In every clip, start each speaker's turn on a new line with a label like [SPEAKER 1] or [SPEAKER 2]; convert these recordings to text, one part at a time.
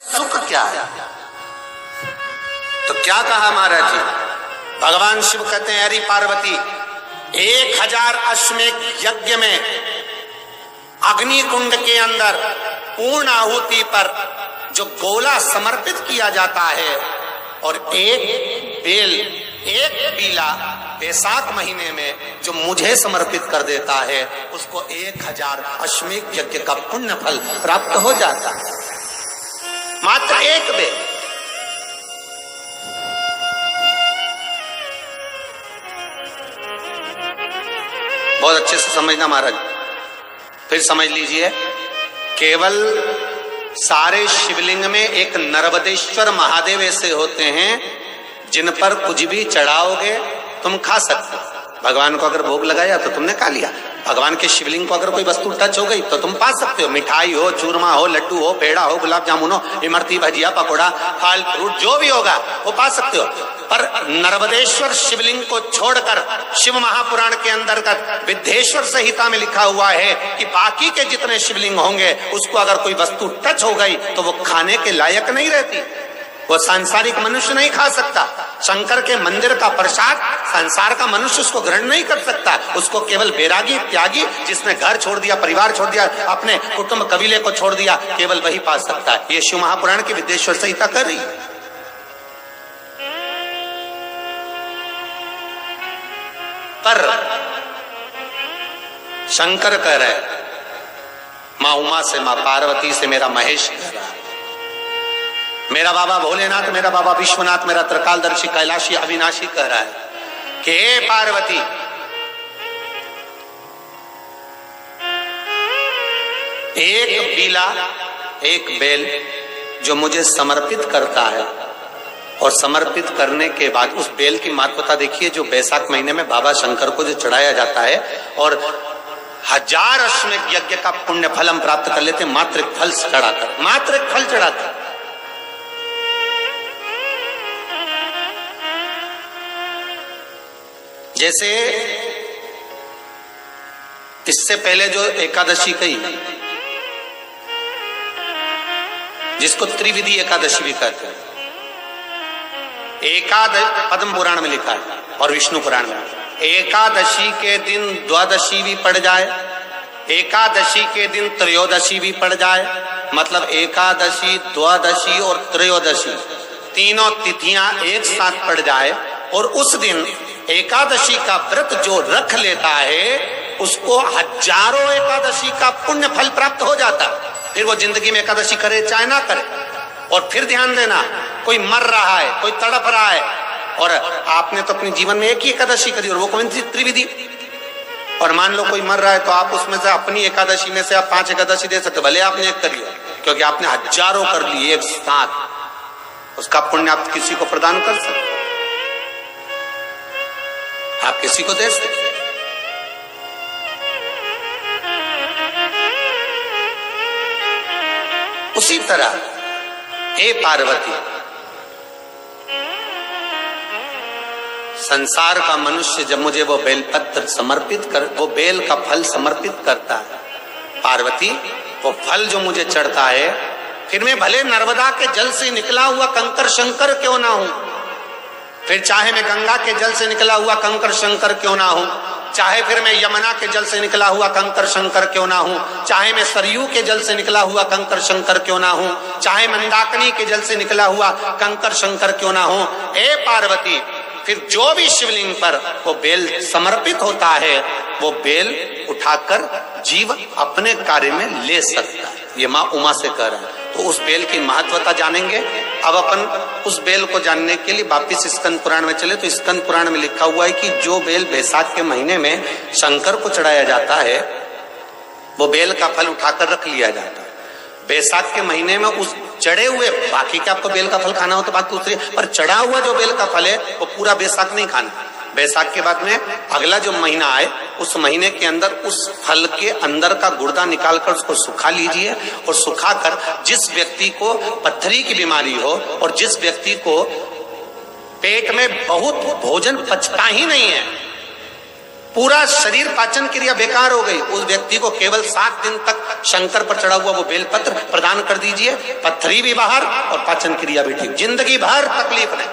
[SPEAKER 1] सुख क्या है? तो क्या कहा महाराज जी? भगवान शिव कहते हैं, अरे पार्वती, 1000 अश्वमेध यज्ञ में अग्नि कुंड के अंदर पूर्ण आहुति पर जो गोला समर्पित किया जाता है और एक बीला बैसाख महीने में जो मुझे समर्पित कर देता है, उसको 1000 अश्वमेध यज्ञ का पुण्य फल प्राप्त हो जाता है। मात्र एक बेल। बहुत अच्छे से समझना महाराज, फिर समझ लीजिए। केवल सारे शिवलिंग में एक नर्मदेश्वर महादेव ऐसे होते हैं जिन पर कुछ भी चढ़ाओगे तुम खा सकते हो। भगवान को अगर भोग लगाया तो तुमने खा लिया। भगवान के शिवलिंग को अगर कोई वस्तु टच हो गई तो तुम पा सकते हो। मिठाई हो, चूरमा हो, लड्डू हो, पेड़ा हो, गुलाब जामुन हो, इमरती, भजिया, पकौड़ा, फल फ्रूट जो भी होगा वो पा सकते हो। पर नर्मदेश्वर शिवलिंग को छोड़कर शिव महापुराण के अंतर्गत विद्धेश्वर संहिता में लिखा हुआ है कि बाकी के जितने शिवलिंग होंगे उसको अगर कोई वस्तु टच हो गई तो वो खाने के लायक नहीं रहती, वो सांसारिक मनुष्य नहीं खा सकता। शंकर के मंदिर का प्रसाद संसार का मनुष्य उसको ग्रहण नहीं कर सकता। उसको केवल बैरागी, त्यागी, जिसने घर छोड़ दिया, परिवार छोड़ दिया, अपने कुटुंब कबीले को छोड़ दिया, केवल वही पा सकता है। ये शिव महापुराण की विद्धेश्वर संहिता कर रही है। पर शंकर कह रहे, मां उमा से, मां पार्वती से मेरा महेश कह रहा है, मेरा बाबा भोलेनाथ, मेरा बाबा विश्वनाथ, मेरा त्रिकालदर्शी, कैलाशी, अविनाशी कह रहा है कि हे पार्वती, एक बीला, एक बेल जो मुझे समर्पित करता है और समर्पित करने के बाद उस बेल की महत्वता देखिए, जो बैसाख महीने में बाबा शंकर को जो चढ़ाया जाता है और 1000 अश्वमेध यज्ञ का पुण्य फल हम प्राप्त कर लेते मात्र एक फल चढ़ाकर, मात्र एक फल चढ़ाकर। जैसे इससे पहले जो एकादशी कही, जिसको त्रिविधि एकादशी भी कहते हैं, पद्म पुराण में लिखा है और विष्णु पुराण में, एकादशी के दिन द्वादशी भी पड़ जाए, एकादशी के दिन त्रयोदशी भी पड़ जाए, मतलब एकादशी, द्वादशी और त्रयोदशी तीनों तिथियां एक साथ पड़ जाए और उस दिन एकादशी का व्रत जो रख लेता है उसको 1000 एकादशी का पुण्य फल प्राप्त हो जाता है। फिर वो जिंदगी में एकादशी करे चाहे ना करे। और फिर ध्यान देना, कोई मर रहा है, कोई तड़प रहा है और आपने तो अपने जीवन में एक ही एकादशी करी और वो कौन सी? त्रिविधि। और मान लो कोई मर रहा है तो आप उसमें से अपनी एकादशी में से आप 5 एकादशी दे सकते, भले आपने एक करी, क्योंकि आपने 1000 कर ली एक साथ, उसका पुण्य आप किसी को प्रदान कर सकते, आप किसी को दे सकते। उसी तरह हे पार्वती, संसार का मनुष्य जब मुझे वो बेलपत्र समर्पित कर, वो बेल का फल समर्पित करता है, पार्वती वो फल जो मुझे चढ़ता है, फिर मैं भले नर्मदा के जल से निकला हुआ कंकर शंकर क्यों ना हूं, फिर चाहे मैं गंगा के जल से निकला हुआ कंकर शंकर क्यों ना हूं, चाहे फिर मैं यमुना के जल से निकला हुआ कंकर शंकर क्यों ना हूं, चाहे मैं सरयू के जल से निकला हुआ कंकर शंकर क्यों ना हूं, चाहे मंदाकिनी के जल से निकला हुआ कंकर शंकर क्यों ना हूं, हे पार्वती, फिर जो भी शिवलिंग पर वो बेल समर्पित होता है वो बेल उठाकर जीव अपने कार्य में ले सकता है। ये माँ उमा से कह रहे हैं। तो उस बेल की महत्वता जानेंगे। अब अपन उस बेल को जानने के लिए वापिस स्कंद पुराण में चले तो स्कंद पुराण में लिखा हुआ है कि जो बेल बैसाख के महीने में शंकर को चढ़ाया जाता है वो बेल का फल उठाकर रख लिया जाता है। बैसाख के महीने में उस चढ़े हुए, बाकी के आपको बेल का फल खाना हो तो बात दूसरी, पर चढ़ा हुआ जो बेल का फल है वो पूरा बैसाख नहीं खाना। बैसाख के बाद में अगला जो महीना आए उस महीने के अंदर उस फल के अंदर का गुर्दा निकालकर उसको सुखा लीजिए और सुखाकर जिस व्यक्ति को पत्थरी की बीमारी हो और जिस व्यक्ति को पेट में बहुत भोजन पचता ही नहीं है पूरा शरीर पाचन क्रिया बेकार हो गई, उस व्यक्ति को केवल 7 दिन तक शंकर पर चढ़ा हुआ वो बेलपत्र प्रदान कर दीजिए, पत्थरी भी बाहर और पाचन क्रिया भी ठीक, जिंदगी भर तकलीफ नहीं।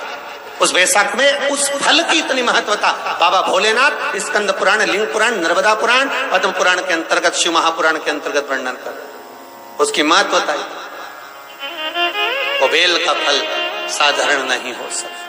[SPEAKER 1] उस वैशाख में उस फल की इतनी महत्वता बाबा भोलेनाथ स्कंद पुराण, लिंग पुराण, नर्मदा पुराण, पद्म पुराण के अंतर्गत, शिव महापुराण के अंतर्गत वर्णन कर, उसकी महत्वता वो बेल का फल साधारण नहीं हो सकता।